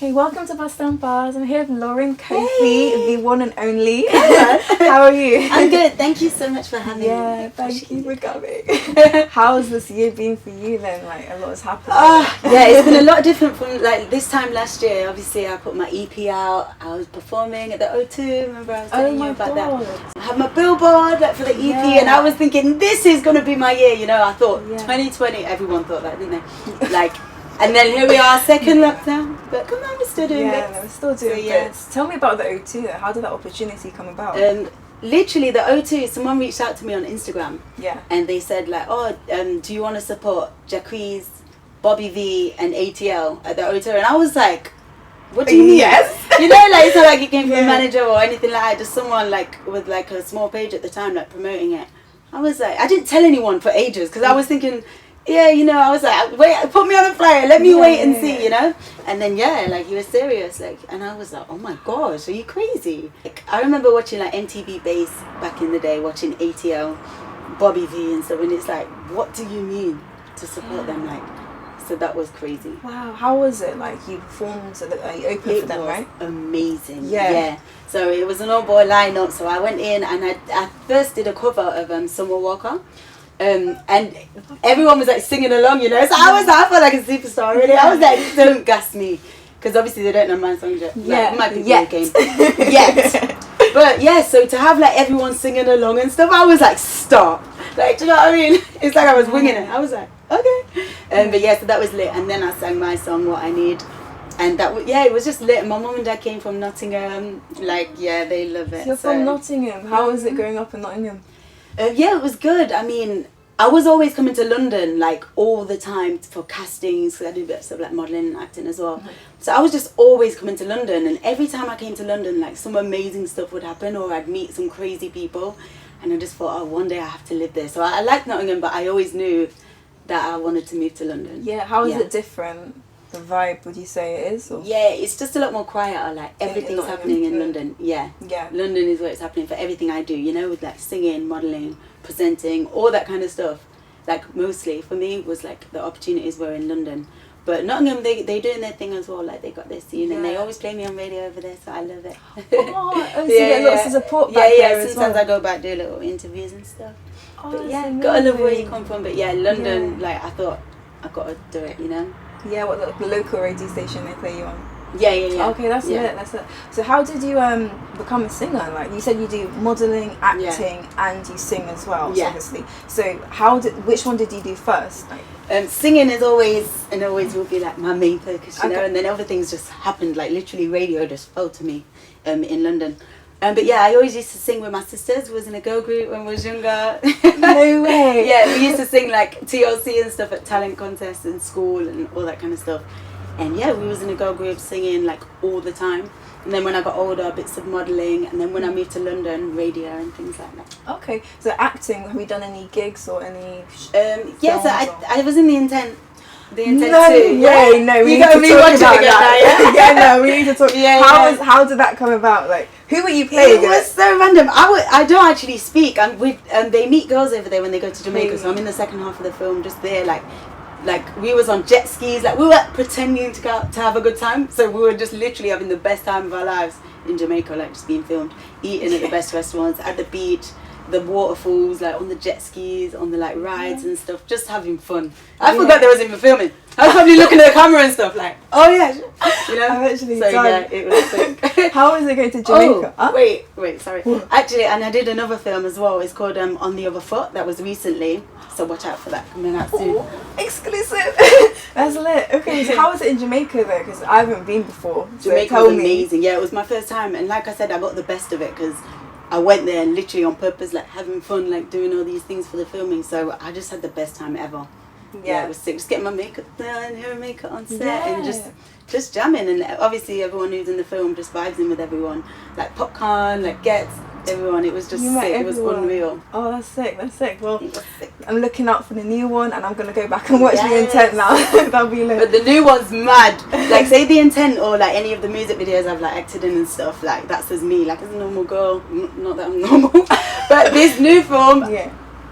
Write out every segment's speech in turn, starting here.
Okay, welcome to BusDownBars. I'm here with Lauren Cofie, the one and only. How are you? I'm good. Thank you so much for having me. Yeah, thank you for coming. How's this year been for you then? Like, a lot has happened. Yeah, it's been a lot different from like this time last year. Obviously, I put my EP out. I was performing at the O2. Remember, I was telling you about that. I had my billboard like for the EP, and I was thinking, this is gonna be my year. You know, I thought 2020. Everyone thought that, didn't they? Like. And then here we are, second lockdown. But come on, we're still doing bits. Yeah, we're still doing bits. Tell me about the O2 though. How did that opportunity come about? Literally, the O2, someone reached out to me on Instagram. Yeah. And they said like, do you want to support Jacquees, Bobby V and ATL at the O2? And I was like, what do you mean? Yes. You know, like, it's not like it came from a manager or anything like that. Just someone like with like a small page at the time, like promoting it. I was like, I didn't tell anyone for ages because I was thinking, yeah, you know, I was like, wait, put me on the flyer, let me wait and see, you know? And then, like, he was serious, like, and I was like, oh my gosh, are you crazy? Like, I remember watching, like, MTV Base back in the day, watching ATL, Bobby V and stuff, and it's like, what do you mean to support them, like? So that was crazy. Wow, how was it? Like, you performed, you opened for them, right? Amazing, yeah. So it was an all-boy lineup, so I went in, and I first did a cover of Summer Walker. And everyone was like singing along, you know. So I felt like a superstar, really. I was like, don't gas me, because obviously they don't know my song yet. Like, it might be the game yet. But yeah, so to have like everyone singing along and stuff, I was like, stop. Like, do you know what I mean? It's like I was winging it. I was like, okay. But yeah, so that was lit. And then I sang my song, What I Need. And that it was just lit. My mum and dad came from Nottingham. Like, yeah, they love it. So you're from Nottingham. How was it growing up in Nottingham? Yeah, it was good. I mean, I was always coming to London like all the time for castings, because I do a bit of stuff like modelling and acting as well. So I was just always coming to London, and every time I came to London, like some amazing stuff would happen, or I'd meet some crazy people, and I just thought, oh, one day I have to live there. So I liked Nottingham, but I always knew that I wanted to move to London. Yeah, how is it different? The vibe, would you say it is? Or? Yeah, it's just a lot more quieter. Like everything's happening in London. Yeah, London is where it's happening for everything I do. You know, with like singing, modelling, presenting, all that kind of stuff. Like mostly for me was like the opportunities were in London. But Nottingham, they doing their thing as well. Like they got their scene, and they always play me on radio over there, so I love it. So you get lots of support back there as well. Sometimes I go back, do little interviews and stuff. Oh, but yeah, gotta love where you come from. But yeah, London, like I thought I gotta do it, you know. Yeah, what the local radio station they play you on? Yeah. Okay, that's it. So how did you become a singer? Like you said, you do modelling, acting, and you sing as well. Obviously. So which one did you do first? Like, singing is always will be like my main focus, you know. And then other things just happened. Like literally, radio just fell to me in London. But yeah, I always used to sing with my sisters. We was in a girl group when we was younger. No way. Yeah, we used to sing like TLC and stuff at talent contests in school and all that kind of stuff. And yeah, we was in a girl group singing like all the time. And then when I got older, bits of modelling. And then when I moved to London, radio and things like that. Okay, so acting, have you done any gigs or any yeah, so I was in The Intent. The Intent no too. Way, no, we need to talk about that. We need to talk. How did that come about? Like, who were you playing? It was so random. I don't actually speak. They meet girls over there when they go to Jamaica. So I'm in the second half of the film, just there, like we was on jet skis. Like we were pretending to have a good time. So we were just literally having the best time of our lives in Jamaica, like just being filmed, eating at the best restaurants, at the beach, the waterfalls, like on the jet skis, on the like rides and stuff, just having fun. I forgot there was even filming. I was probably looking at the camera and stuff like, oh yeah, you know. I've actually so done. Yeah, it was sick. How was it going to Jamaica? Wait, sorry. Actually, and I did another film as well. It's called On the Other Foot. That was recently, so watch out for that coming out soon. Exclusive. That's lit. Okay, so how was it in Jamaica though? Because I haven't been before. So Jamaica was amazing. Yeah, it was my first time, and like I said, I got the best of it because I went there and literally on purpose, like having fun, like doing all these things for the filming. So I just had the best time ever. Yeah, it was sick. Just getting my makeup done, hair and makeup on set, and just jamming. And obviously everyone who's in the film just vibes in with everyone. Like popcorn, like gets everyone. It was just sick. It was unreal. Oh, that's sick. Well, I'm looking out for the new one, and I'm gonna go back and watch The Intent now. That'll be lit. But the new one's mad. Like say The Intent or like any of the music videos I've like acted in and stuff. Like that's as me. Like as a normal girl. Not that I'm normal, but this new film.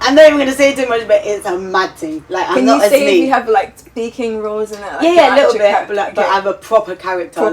I'm not even gonna say too much, but it's a mad thing. Like, I'm not as me. Can you say if you have like speaking roles in it? Like, yeah, a little bit, but I have a proper character.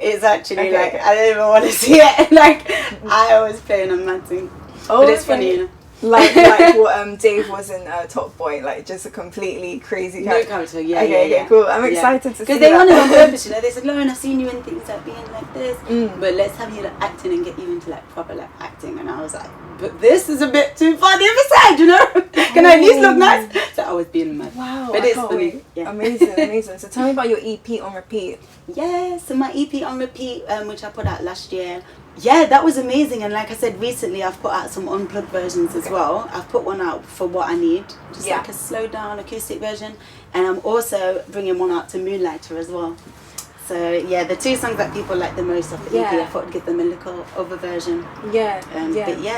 It's actually I don't even want to see it. Like, I always play in a mad thing, but it's funny, you know. Like what Dave was in Top Boy, like just a completely crazy character. No character, yeah. Cool. I'm excited to see because they wanted on purpose, you know. They said, Lauren, I've seen you in things like being like this, but let's have you like acting and get you into like proper like acting. And I was like, but this is a bit too far the other side, you know. Can I at least look nice? So I was being mad. Wow, but it's funny. Yeah. Amazing. So tell me about your EP on repeat. Yeah, so my EP on repeat, which I put out last year. Yeah, that was amazing. And like I said, recently I've put out some unplugged versions as well. I've put one out for What I Need, just like a slowed down acoustic version. And I'm also bringing one out to Moonlighter as well. So yeah, the 2 songs that people like the most off the EP, I thought I'd give them a little other version. But yeah,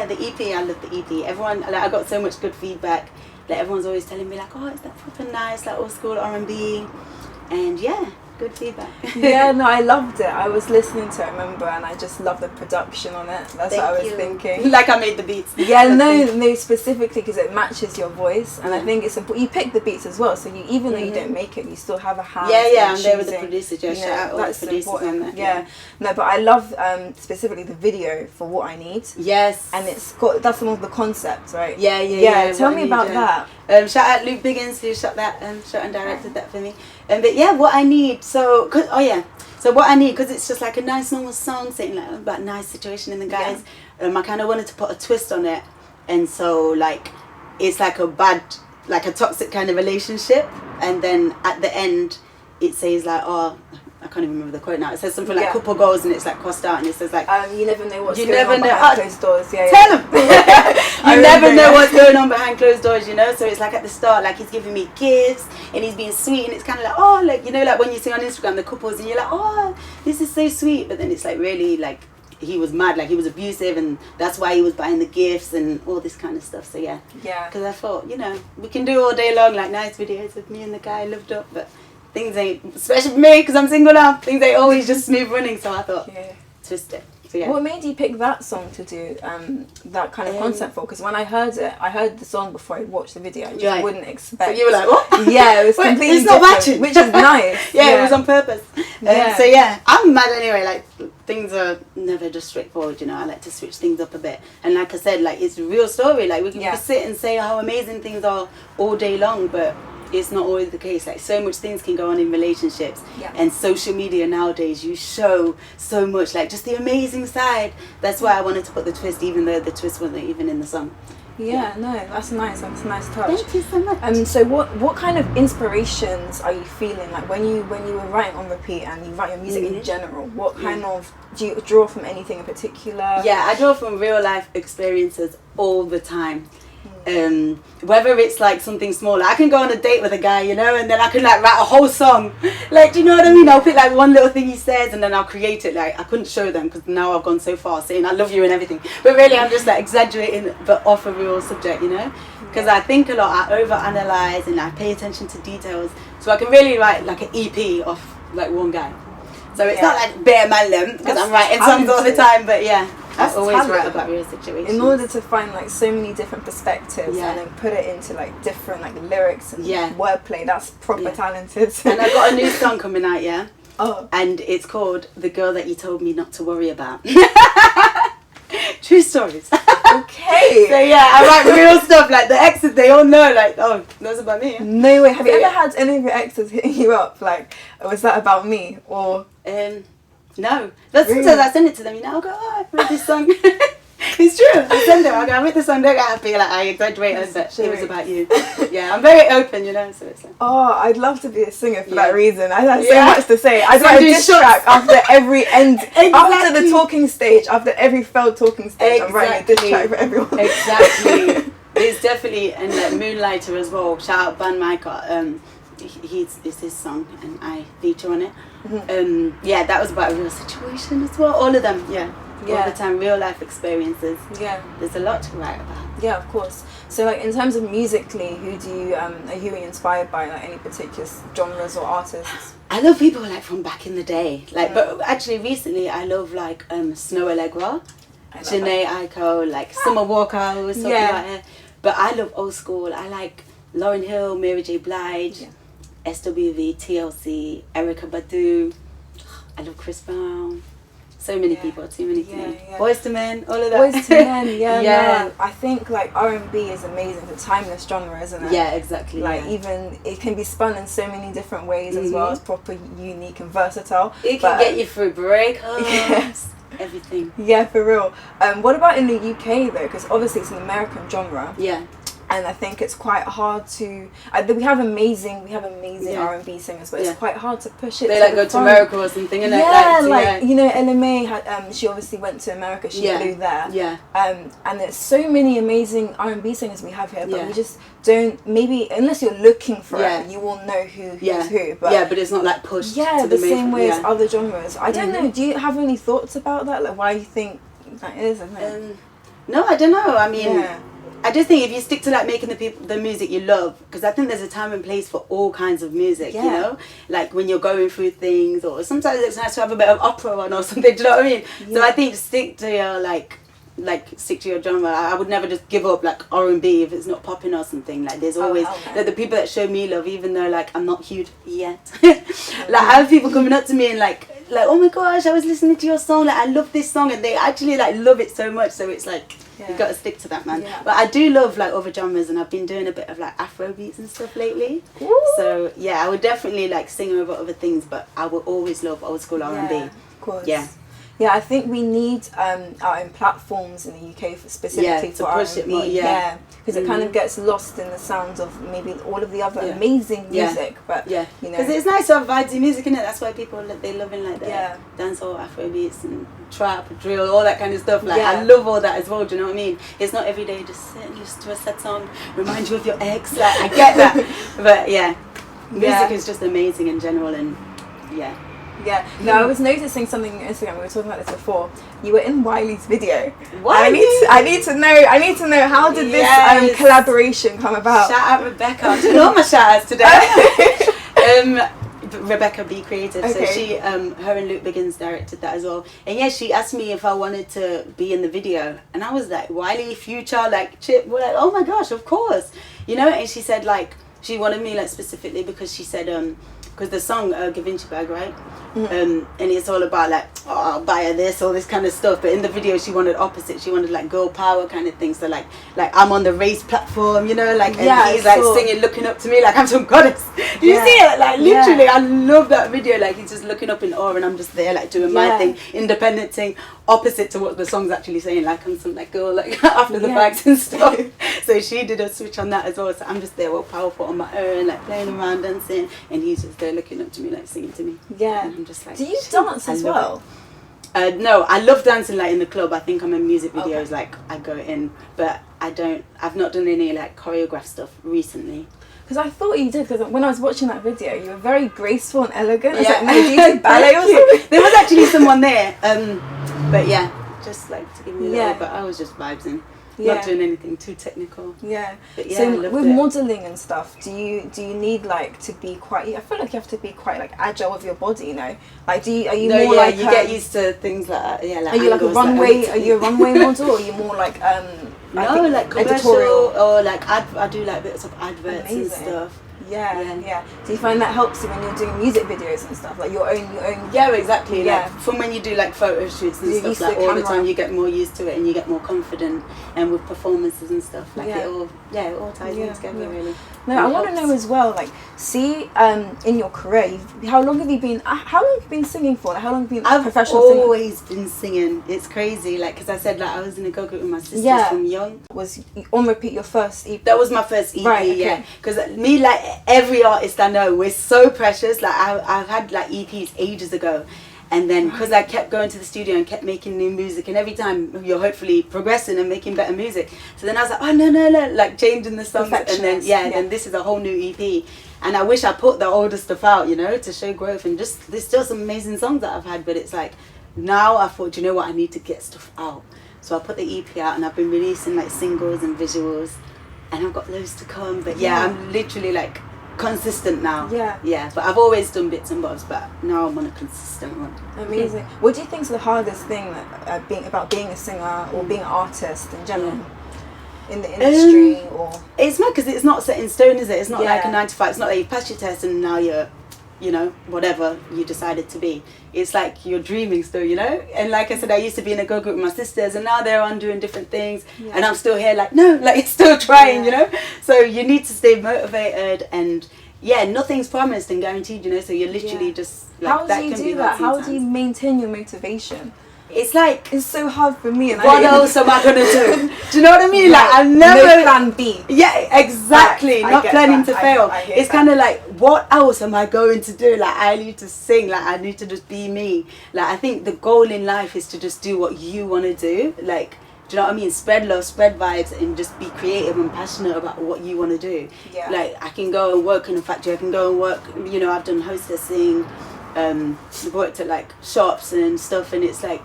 the EP, I love the EP. Everyone, like, I got so much good feedback. Like, everyone's always telling me like, oh, is that proper nice, like old school R&B. And yeah, good feedback. Yeah, no, I loved it. I was listening to it, I remember, and I just love the production on it. That's what I was thinking. Like I made the beats. Yeah, no, specifically because it matches your voice, and I think it's important. You pick the beats as well, so you, even though you don't make it, you still have a hand. Yeah, I'm there with the producers. Shout out all the producers on that. Yeah, no, but I love specifically the video for What I Need. Yes, and that's one of the concepts, right? Yeah. Tell me about that. Shout out Luke Biggins who shot and directed that for me. But yeah, What I Need. So What I Need, because it's just like a nice normal song saying like about a nice situation in the guys. I kind of wanted to put a twist on it, and so like it's like a toxic kind of relationship, and then at the end it says like, oh, I can't even remember the quote now. It says something like couple goals, and it's like crossed out, and it says like, you never know what's going on behind closed doors. Tell them. You never know what's going on behind closed doors, you know. So it's like at the start, like he's giving me gifts and he's being sweet, and it's kind of like, oh, like, you know, like when you see on Instagram the couples and you're like, oh, this is so sweet, but then it's like really like he was mad, like he was abusive, and that's why he was buying the gifts and all this kind of stuff. So yeah, because I thought, you know, we can do all day long like nice videos of me and the guy loved up, but things ain't, especially for me because I'm single now, things ain't always just smooth running. So I thought, twist it. So yeah. What made you pick that song to do that kind of concept for? Because when I heard the song before I watched the video. I just wouldn't expect. So you were like, what? Yeah, it was completely it's not matching, which is nice. It was on purpose. So yeah, I'm mad anyway. Like things are never just straightforward, you know. I like to switch things up a bit. And like I said, like it's a real story. Like we can sit and say how amazing things are all day long, but it's not always the case. Like so much things can go on in relationships, and social media nowadays, you show so much, like just the amazing side. That's why I wanted to put the twist, even though the twist wasn't even in the song. No, that's nice. That's a nice touch. Thank you so much. So what kind of inspirations are you feeling like when you were writing on repeat and you write your music in general? What kind of, do you draw from anything in particular? Yeah, I draw from real life experiences all the time. Whether it's like something small, like I can go on a date with a guy, you know, and then I can like write a whole song, like, do you know what I mean? I'll pick like one little thing he says and then I'll create it. Like I couldn't show them because now I've gone so far saying I love you and everything, but really I'm just like exaggerating but off a real subject, you know, because I think a lot, I overanalyze and I pay attention to details, so I can really write like an EP off like one guy. So it's not like bare man because I'm writing songs all the time, but I always write about real situations. In order to find like so many different perspectives and then put it into like different like lyrics and wordplay, that's proper talented. And I've got a new song coming out, and it's called The Girl That You Told Me Not to Worry About. True stories. Okay. So I write real stuff, like the exes, they all know, like, oh, that's about me. No way. Have you ever had any of your exes hitting you up like, was that about me? Or no. But sometimes I send it to them, you know, I'll go, oh, I wrote this song. It's true. I send them, I'll go, I wrote this song, don't get happy, like I exaggerated, but it was about you. I'm very open, you know, so it's like, oh, I'd love to be a singer for that reason. I have so much to say. I'd write a diss track after every end, after the talking stage, after every failed talking stage, I'm writing a diss track for everyone. Exactly. It's definitely, and like Moonlighter as well, shout out Van Micah, it's his song and I feature on it. That was about a real situation as well. All of them, all the time, real life experiences. There's a lot to write about. Yeah, of course. So like in terms of musically, who do you are you inspired by, like any particular genres or artists? I love people like from back in the day, like but actually recently I love like Snow Allegra, Janae Aiko, like Summer Walker, who was talking about her. But I love old school. I like Lauryn Hill, Mary J. Blige, SWV, TLC, Erykah Badu. I love Chris Brown. So many people, too many to name. Boys to Men, all of that. Boys to Men, No, I think like R&B is amazing. It's a timeless genre, isn't it? Yeah, exactly. Like even it can be spun in so many different ways as well. It's proper unique and versatile. It can get you through breakups, everything. Yeah, for real. What about in the UK though? Because obviously it's an American genre. Yeah. And I think it's quite hard to. We have amazing R&B singers, but it's quite hard to push it. They like go to America or something, and you know, LMA had. She obviously went to America. She flew there. Yeah. And there's so many amazing R&B singers we have here, but we just don't. Maybe unless you're looking for it, you will know who's who. But but it's not like pushed. Yeah, the same way as other genres. I don't know. Do you have any thoughts about that? Like why you think that is? No, I don't know. I mean. I just think if you stick to like making the music you love, because I think there's a time and place for all kinds of music, you know, like when you're going through things, or sometimes it's nice to have a bit of opera on or something. Do you know what I mean? So I think stick to your like stick to your genre. I would never just give up like R&B if it's not popping or something. Like there's always like the people that show me love, even though like I'm not huge yet. Like I have people coming up to me and like oh my gosh, I was listening to your song, like I love this song, and they actually like love it so much. So it's like you got to stick to that, man. But I do love like other genres, and I've been doing a bit of like Afro beats and stuff lately. Ooh. So yeah, I would definitely like sing over other things, but I will always love old school R&B. Of course. Yeah, I think we need our own platforms in the UK specifically for push R&B. It more, because it kind of gets lost in the sounds of maybe all of the other amazing music. But you know, because it's nice to have vibey music in it. That's why people they love in like the dancehall, Afro beats, and trap, drill, all that kind of stuff. Like I love all that as well. Do you know what I mean? It's not every day just sit and listen to a sad song, remind you of your ex. Like I get that, but music is just amazing in general, and No, I was noticing something on Instagram. We were talking about this before. You were in Wiley's video. What? I need to know how did this collaboration come about? Shout out Rebecca. I'm doing all my shout outs today. Rebecca B Creative. So she her and Luke Biggins directed that as well. And she asked me if I wanted to be in the video, and I was like, Wiley, Future, like Chip. We're like, oh my gosh, of course, you know. And she said like she wanted me like specifically because she said because the song Gavinci Bag, right? And it's all about like, oh, I'll buy her this, all this kind of stuff. But in the video, she wanted opposite. She wanted like girl power kind of thing. So like I'm on the race platform, you know, like, and he's like singing, looking up to me like I'm some goddess. Do you see it? Like literally, I love that video. Like he's just looking up in awe, and I'm just there like doing my thing, independent thing, opposite to what the song's actually saying. Like I'm some like girl like after the bags and stuff. So she did a switch on that as well. So I'm just there, all powerful on my own, like playing around, dancing, and he's just there looking up to me, like singing to me. And I'm just like, do you dance as well? No, I love dancing like in the club. I think I'm in music videos, like I go in, but I've not done any like choreographed stuff recently. Because I thought you did, because when I was watching that video, you were very graceful and elegant. I was like, no, do you do ballet or something? There was actually someone there, but just like to give me a little, but I was just vibing. Not doing anything too technical. But so with modelling and stuff, do you need like to be quite? I feel like you have to be quite like agile with your body, you know. Like, are you more like? You get used to things like that. Yeah, like. Are you like a runway? Are you a runway model, or are you more like no, like commercial, editorial, or like I do like bits of adverts and stuff. Do you find that helps you when you're doing music videos and stuff, like your own? Yeah, exactly. Like from when you do like photo shoots and stuff, like all the time, you get more used to it and you get more confident, and with performances and stuff, like it all ties in together really. No, I want to know as well, like, see, in your career, how long have you been singing for? Like, how long have you been professional singer? I've always been singing. It's crazy, like, because I said, like, I was in a girl group with my sisters from young. Was on repeat your first EP? That was my first EP, right, because me, like, every artist I know, we're so precious. Like, I've had, like, EPs ages ago. And then, because I kept going to the studio and kept making new music, and every time you're hopefully progressing and making better music. So then I was like, oh, no, like changing the songs. And then, then this is a whole new EP. And I wish I put the older stuff out, you know, to show growth. And just, there's still some amazing songs that I've had, but it's like, now I thought, you know what, I need to get stuff out. So I put the EP out, and I've been releasing like singles and visuals, and I've got loads to come. But I'm literally like, consistent now. But I've always done bits and bobs, but now I'm on a consistent one. Amazing. What do you think is the hardest thing about being a singer or being an artist in general? in the industry? Or it's not, because it's not set in stone, is it? It's not like a 9 to 5. It's not like you passed your test and now you're, you know, whatever you decided to be. It's like you're dreaming still, you know. And like I said, I used to be in a girl group with my sisters, and now they're on doing different things, and I'm still here like, no, like it's still trying, you know. So you need to stay motivated, and nothing's promised and guaranteed, you know. So you're literally just like, how do you do that? How do you maintain your motivation? It's like, it's so hard for me. What else am I gonna do? Do you know what I mean? Like, I never, no plan B. Yeah, exactly. Not planning to fail. It's kind of like, what else am I going to do? Like, I need to sing. Like, I need to just be me. Like, I think the goal in life is to just do what you want to do. Like, do you know what I mean? Spread love, spread vibes, and just be creative and passionate about what you want to do. Yeah. Like, I can go and work in a factory. I can go and work, you know, I've done hostessing, worked at like shops and stuff, and it's like,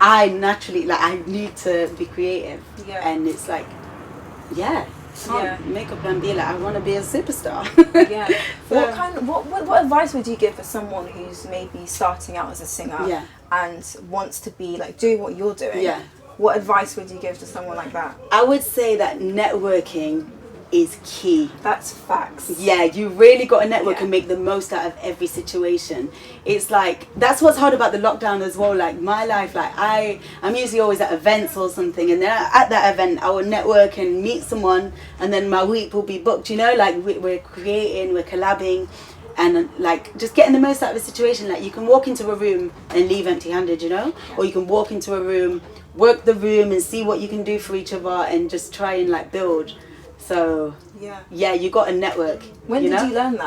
I naturally, like, I need to be creative. Yeah. And it's like, make a plan B. Like, I want to be a superstar. Yeah. So, what advice would you give for someone who's maybe starting out as a singer and wants to be like do what you're doing? Yeah. What advice would you give to someone like that? I would say that networking is key. That's facts. Yeah, you really got to network and make the most out of every situation. It's like, that's what's hard about the lockdown as well. Like, my life, like, I'm usually always at events or something, and then at that event I will network and meet someone, and then my week will be booked, you know. Like, we're creating, we're collabing, and like just getting the most out of a situation. Like, you can walk into a room and leave empty-handed, you know, or you can walk into a room, work the room and see what you can do for each other, and just try and like build. So you got a network. When did you learn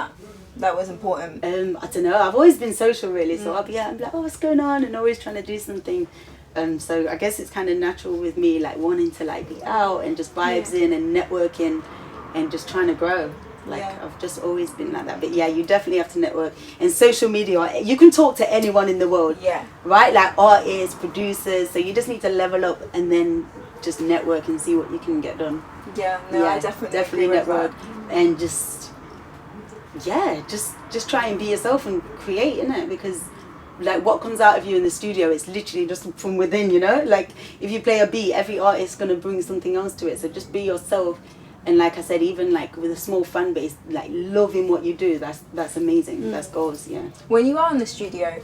that was important? I don't know. I've always been social, really. So I'm like, oh, what's going on, and always trying to do something. So I guess it's kind of natural with me, like wanting to like be out and just vibes in and networking and just trying to grow. Like I've just always been like that. But you definitely have to network. And social media, you can talk to anyone in the world. Yeah. Right? Like artists, producers. So you just need to level up and then just network and see what you can get done. Yeah, no, I definitely network and just try and be yourself and create, innit? Because like what comes out of you in the studio, it's literally just from within, you know. Like if you play a beat, every artist's gonna bring something else to it. So just be yourself. And like I said, even like with a small fan base, like loving what you do, that's amazing. That's goals, When you are in the studio,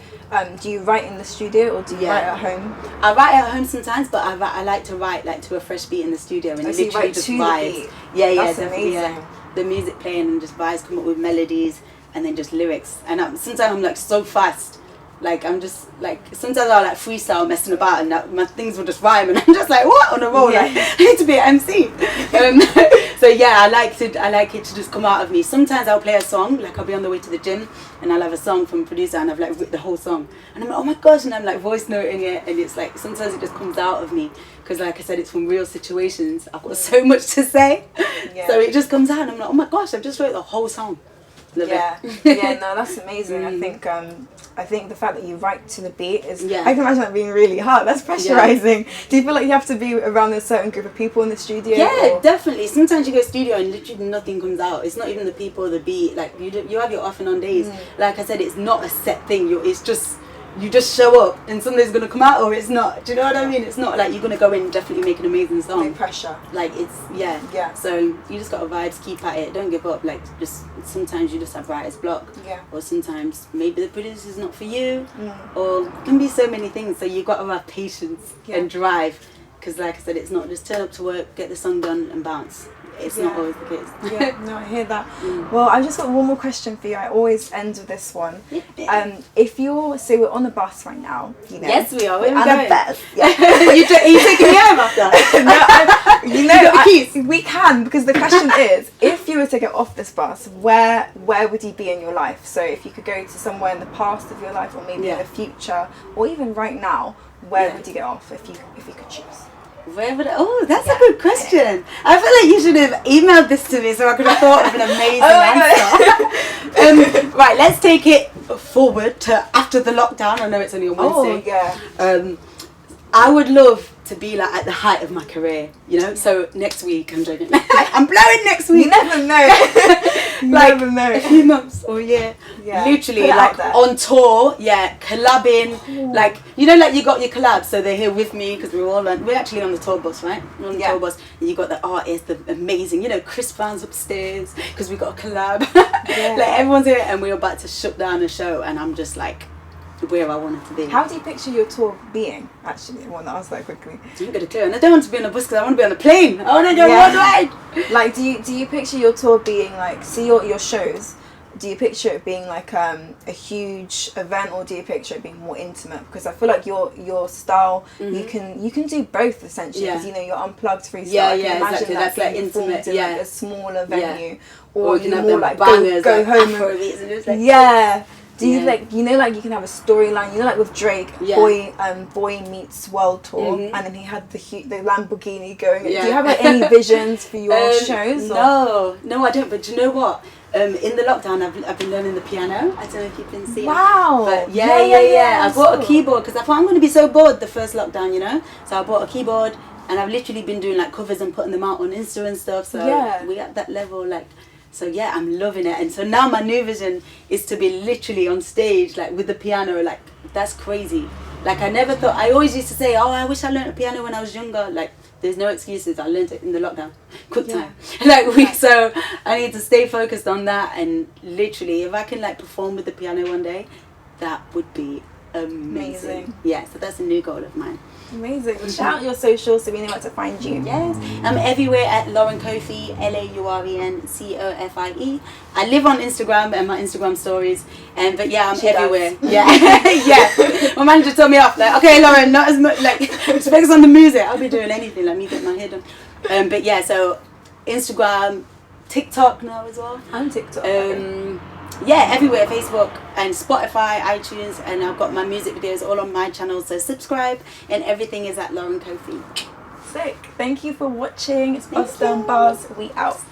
do you write in the studio or do you write at home? I write at home sometimes, but I like to write like to a fresh beat in the studio and literally just vibes. That's definitely. Amazing. The music playing and just vibes, come up with melodies and then just lyrics. And sometimes I'm like so fast. Like I'm just like, sometimes I like freestyle messing about and my things will just rhyme and I'm just like, what, on a roll? Like I need to be an MC. So I like it to just come out of me. Sometimes I'll play a song, like I'll be on the way to the gym and I'll have a song from a producer and I've like written the whole song and I'm like, oh my gosh, and I'm like voice noting it, and it's like sometimes it just comes out of me because like I said, it's from real situations. I've got so much to say, so it just comes out and I'm like, oh my gosh, I've just wrote the whole song. No, that's amazing. I think the fact that you write to the beat is, I can imagine that being really hard. That's pressurizing. Do you feel like you have to be around a certain group of people in the studio? Definitely. Sometimes you go studio and literally nothing comes out. It's not even the people or the beat. Like you have your off and on days. Like I said, it's not a set thing. It's just, you just show up and something's going to come out or it's not. Do you know what I mean? It's not like you're going to go in and definitely make an amazing song. No pressure. Like it's, So you just got to vibes, keep at it. Don't give up. Like just, sometimes you just have writer's block. Yeah. Or sometimes maybe the producer's not for you. Or it can be so many things. So you got to have patience and drive. Because like I said, it's not just turn up to work, get the song done and bounce. It's not always the case. No, I hear that. Well, I've just got one more question for you. I always end with this one. If you're, so we're on the bus right now, you know. Yes, we are. Where are we going? Bus. Are you taking me home after? You got the keys. We can, because the question is, if you were to get off this bus, where would you be in your life? So if you could go to somewhere in the past of your life, or maybe in the future, or even right now, where would you get off if you could choose? Where would that's a good question. I feel like you should have emailed this to me so I could have thought of an amazing answer. Right, let's take it forward to after the lockdown. I know it's only on Wednesday. I would love to be like at the height of my career, you know. So next week I'm joking. I'm blowing next week. You never know. You like never know. a few months or a year. Yeah. Literally Put it like out there. on tour, collabing. Like, you know, like you got your collabs, so they're here with me because we're actually on the tour bus, right? We're on the tour bus, and you got the artists, the amazing, you know, Chris Brown's upstairs because we got a collab. Like everyone's here, and we're about to shut down a show, and I'm just like where I wanted to be. How do you picture your tour being? Actually, I want to ask that quickly. I ain't got a clue, and I don't want to be on a bus because I want to be on a plane. I want to go worldwide. Like, do you picture your tour being like, see your shows? Do you picture it being like a huge event, or do you picture it being more intimate? Because I feel like your style, you can do both essentially. Because you know, you're unplugged freestyle. I can imagine exactly. That's like intimate, in like a smaller venue, or you can have more them like bangers, go like home. Afrobeats and just like Do you like, you know, like you can have a storyline, you know, like with Drake, Boy Meets World Tour, and then he had the Lamborghini going. Do you have like any visions for your shows? No, I don't. But do you know what? In the lockdown, I've been learning the piano. I don't know if you've been seeing. Wow. But yeah. I bought a keyboard because I thought I'm going to be so bored the first lockdown, you know. So I bought a keyboard, and I've literally been doing like covers and putting them out on Insta and stuff. So we at that level, like. So yeah, I'm loving it. And so now my new vision is to be literally on stage, like with the piano. Like, that's crazy. Like, I never thought, I always used to say, oh, I wish I learned a piano when I was younger. Like, there's no excuses. I learned it in the lockdown. Quick time. So I need to stay focused on that. And literally, if I can like perform with the piano one day, that would be amazing. Yeah, so that's a new goal of mine. Amazing. Well, shout out your socials so we know where to find you. Yes, I'm everywhere at Lauren Cofie, LaurenCofie. I live on Instagram and my Instagram stories, but yeah, I'm everywhere. Yeah. My manager told me off, like, okay, Lauren, not as much, like, focus on the music. I'll be doing anything, let me get my head on. But yeah, so Instagram, TikTok now as well. I'm TikTok. Yeah, everywhere, Facebook and Spotify, iTunes, and I've got my music videos all on my channel, so subscribe, and everything is at Lauren Cofie. Sick. Thank you for watching. It's BusDownBars. We out.